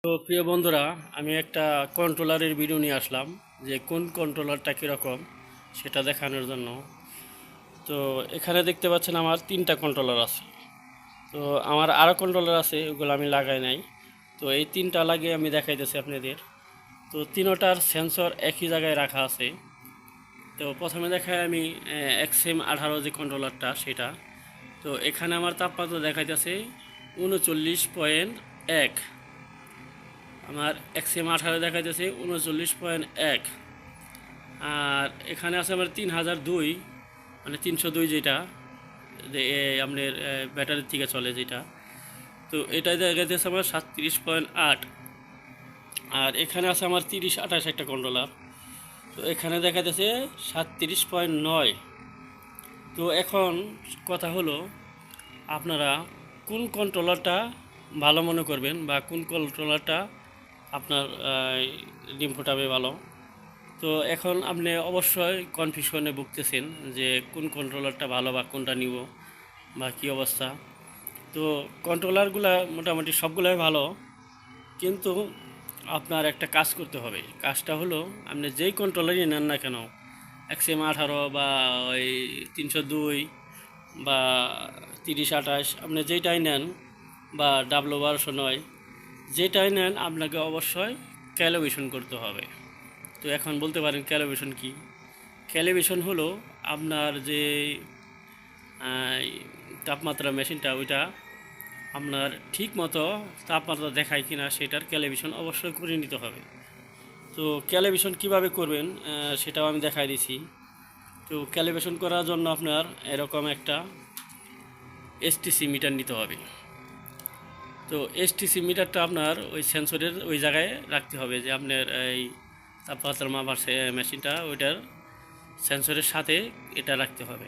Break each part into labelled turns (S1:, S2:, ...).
S1: তো প্রিয় বন্ধুরা, আমি একটা কন্ট্রোলারের ভিডিও নিয়ে আসলাম যে কোন কন্ট্রোলারটা কীরকম সেটা দেখানোর জন্য। তো এখানে দেখতে পাচ্ছেন আমার 3টা কন্ট্রোলার আছে। তো আমার আরও কন্ট্রোলার আছে, ওগুলো আমি লাগাই নাই। তো এই 3টা লাগিয়ে আমি দেখাইতেছি আপনাদের। তো তিনোটার সেন্সর একই জায়গায় রাখা আছে। তো প্রথমে দেখাই আমি XM18 যে কন্ট্রোলারটা সেটা। তো এখানে আমার তাপমাত্রা দেখাইতেছে 39.1। আমার XM18 দেখাইতেছে 39.1। আর এখানে আছে আমার 3002, মানে 302 যেটা আপনার ব্যাটারির থেকে চলে যেটা। তো এটাই দেখাইতেছে আমার 37.8। আর এখানে আছে আমার 3028 একটা কন্ট্রোলার। তো এখানে দেখাইতেছে 37.9। তো এখন কথা হলো, আপনারা কোন কন্ট্রোলারটা ভালো মনে করবেন বা কোন কন্ট্রোলারটা আপনার ডিম ফোটাবে ভালো। তো এখন আপনি অবশ্যই কনফিউশনে ভুগতেছেন যে কোন কন্ট্রোলারটা ভালো বা কোনটা নিব বা কী অবস্থা। তো কন্ট্রোলারগুলো মোটামুটি সবগুলোই ভালো, কিন্তু আপনার একটা কাজ করতে হবে। কাজটা হলো, আপনি যেই কন্ট্রোলারই নেন না কেন, XM18 বা ওই 302 বা 3028, আপনি যেইটাই নেন, বা W1209, যেটাই নেন আপনাকে অবশ্যই ক্যালিব্রেশন করতে হবে। তো এখন বলতে পারেন ক্যালিব্রেশন কি? ক্যালিব্রেশন হলো আপনার যে তাপমাত্রা মেশিনটা, ওইটা আপনার ঠিক মতো তাপমাত্রা দেখায় কিনা সেটার ক্যালিব্রেশন অবশ্যই করে নিতে হবে। তো ক্যালিব্রেশন কিভাবে করবেন সেটাও আমি দেখাই দিছি। তো ক্যালিব্রেশন করার জন্য আপনার এরকম একটা STC মিটার নিতে হবে। তো STC মিটারটা আপনার ওই সেন্সরের ওই জায়গায় রাখতে হবে, যে আপনার এই তাপমাত্রা মাপার মেশিনটা, ওইটার সেন্সরের সাথে এটা রাখতে হবে।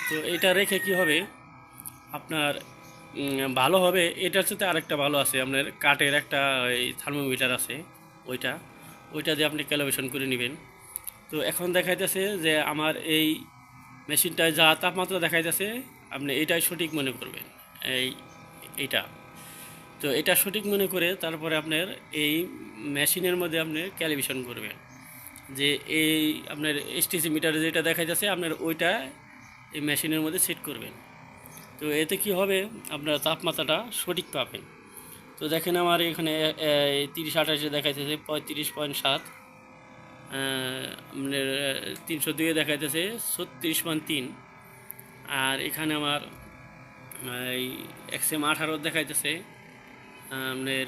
S1: তো এটা রেখে কি হবে আপনার ভালো হবে। এটার সাথে আরেকটা ভালো আছে, আপনার কাঠের একটা এই থার্মোমিটার আছে, ওইটা ওইটা দিয়ে আপনি ক্যালিব্রেশন করে নেবেন। তো এখন দেখাইতেছে যে আমার এই মেশিনটায় যা তাপমাত্রা দেখাইতেছে, আপনি এটাই সঠিক মনে করবেন। এইটা, তো এটা সঠিক মনে করে তারপরে আপনার এই মেশিনের মধ্যে আপনি ক্যালিব্রেশন করবেন, যে এই আপনার STC মিটারে যেটা দেখা যাচ্ছে আপনার ওইটা এই মেশিনের মধ্যে সেট করবেন। তো এতে কি হবে, আপনার তাপমাত্রাটা সঠিক পাবেন। তো দেখেন আমার এখানে 3028-এ দেখাইতেছে 35.7, আপনার 302-এ দেখাইতেছে 36.3। আর এখানে আমার এই XM18 দেখাইতেছে আপনার